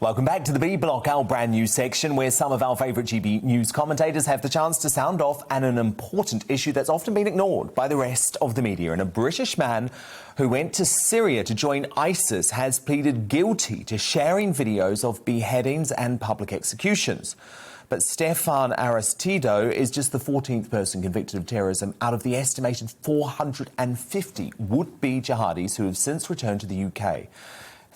Welcome back to the B Block, our brand new section where some of our favourite GB News commentators have the chance to sound off on an important issue that's often been ignored by the rest of the media. And a British man who went to Syria to join ISIS has pleaded guilty to sharing videos of beheadings and public executions. But Stefan Aristido is just the 14th person convicted of terrorism out of the estimated 450 would-be jihadis who have since returned to the UK.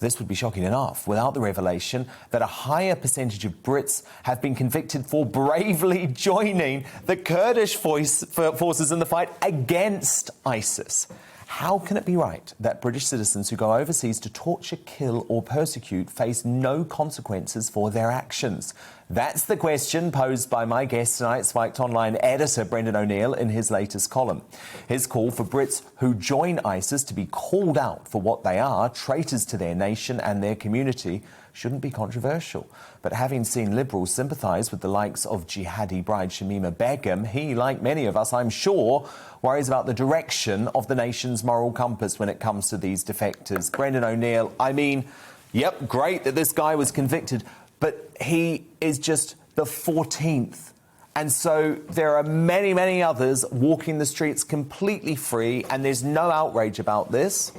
This would be shocking enough without the revelation that a higher percentage of Brits have been convicted for bravely joining the Kurdish forces in the fight against ISIS. How can it be right that British citizens who go overseas to torture, kill or persecute face no consequences for their actions? That's the question posed by my guest tonight, Spiked Online editor Brendan O'Neill, in his latest column. His call for Brits who join ISIS to be called out for what they are, traitors to their nation and their community, shouldn't be controversial. But having seen Liberals sympathise with the likes of jihadi bride Shamima Begum, he, like many of us, I'm sure, worries about the direction of the nation's moral compass when it comes to these defectors. Brendan O'Neill, I mean, yep, great that this guy was convicted, but he is just the 14th. And so there are many, many others walking the streets completely free, and there's no outrage about this.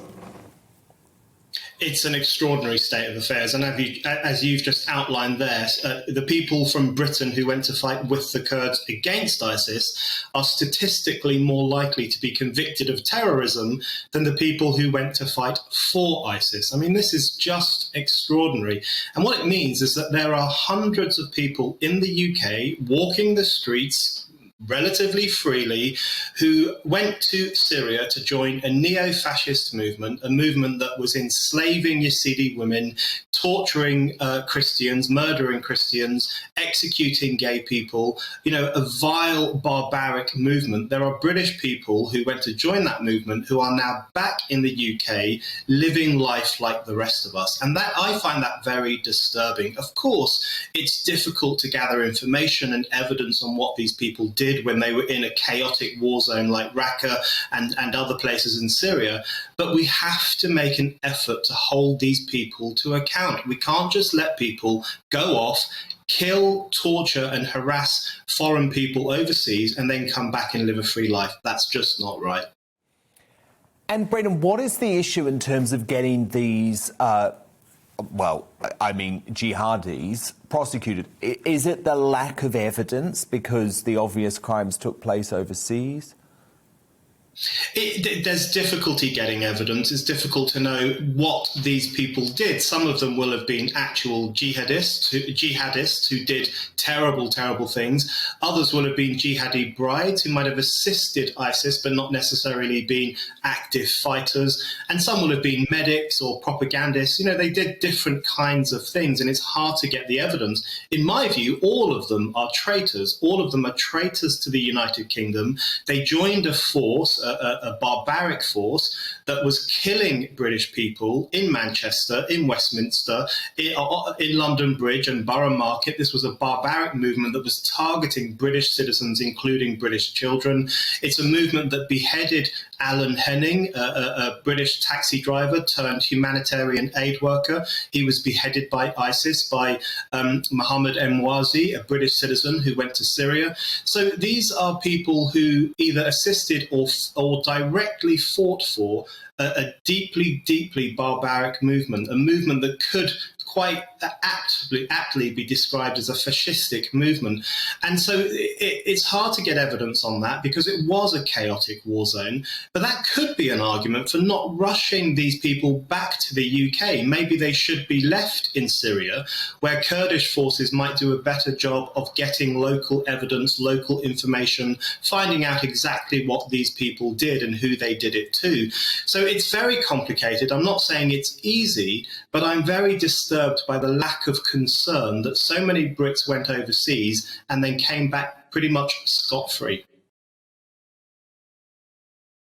It's an extraordinary state of affairs. And as you've just outlined there, the people from Britain who went to fight with the Kurds against ISIS are statistically more likely to be convicted of terrorism than the people who went to fight for ISIS. I mean, this is just extraordinary. And what it means is that there are hundreds of people in the UK walking the streets relatively freely, who went to Syria to join a neo-fascist movement, a movement that was enslaving Yazidi women, torturing Christians, murdering Christians, executing gay people, a vile, barbaric movement. There are British people who went to join that movement who are now back in the UK living life like the rest of us. And that I find that very disturbing. Of course, it's difficult to gather information and evidence on what these people did when they were in a chaotic war zone like Raqqa and other places in Syria. But we have to make an effort to hold these people to account. We can't just let people go off, kill, torture and harass foreign people overseas and then come back and live a free life. That's just not right. And Brendan, what is the issue in terms of getting these jihadis prosecuted? Is it the lack of evidence because the obvious crimes took place overseas? There's difficulty getting evidence. It's difficult to know what these people did. Some of them will have been actual jihadists who did terrible, terrible things. Others will have been jihadi brides who might have assisted ISIS but not necessarily been active fighters. And some will have been medics or propagandists. They did different kinds of things, and it's hard to get the evidence. In my view, all of them are traitors. All of them are traitors to the United Kingdom. They joined a force, a barbaric force that was killing British people in Manchester, in Westminster, in London Bridge and Borough Market. This was a barbaric movement that was targeting British citizens, including British children. It's a movement that beheaded Alan Henning, a British taxi driver turned humanitarian aid worker. He was beheaded by ISIS, by Mohammed Emwazi, a British citizen who went to Syria. So these are people who either assisted or directly fought for a deeply, deeply barbaric movement, a movement that could quite aptly be described as a fascistic movement. And so it's hard to get evidence on that because it was a chaotic war zone. But that could be an argument for not rushing these people back to the UK. Maybe they should be left in Syria, where Kurdish forces might do a better job of getting local evidence, local information, finding out exactly what these people did and who they did it to. So it's very complicated. I'm not saying it's easy, but I'm very disturbed by the lack of concern that so many Brits went overseas and then came back pretty much scot-free.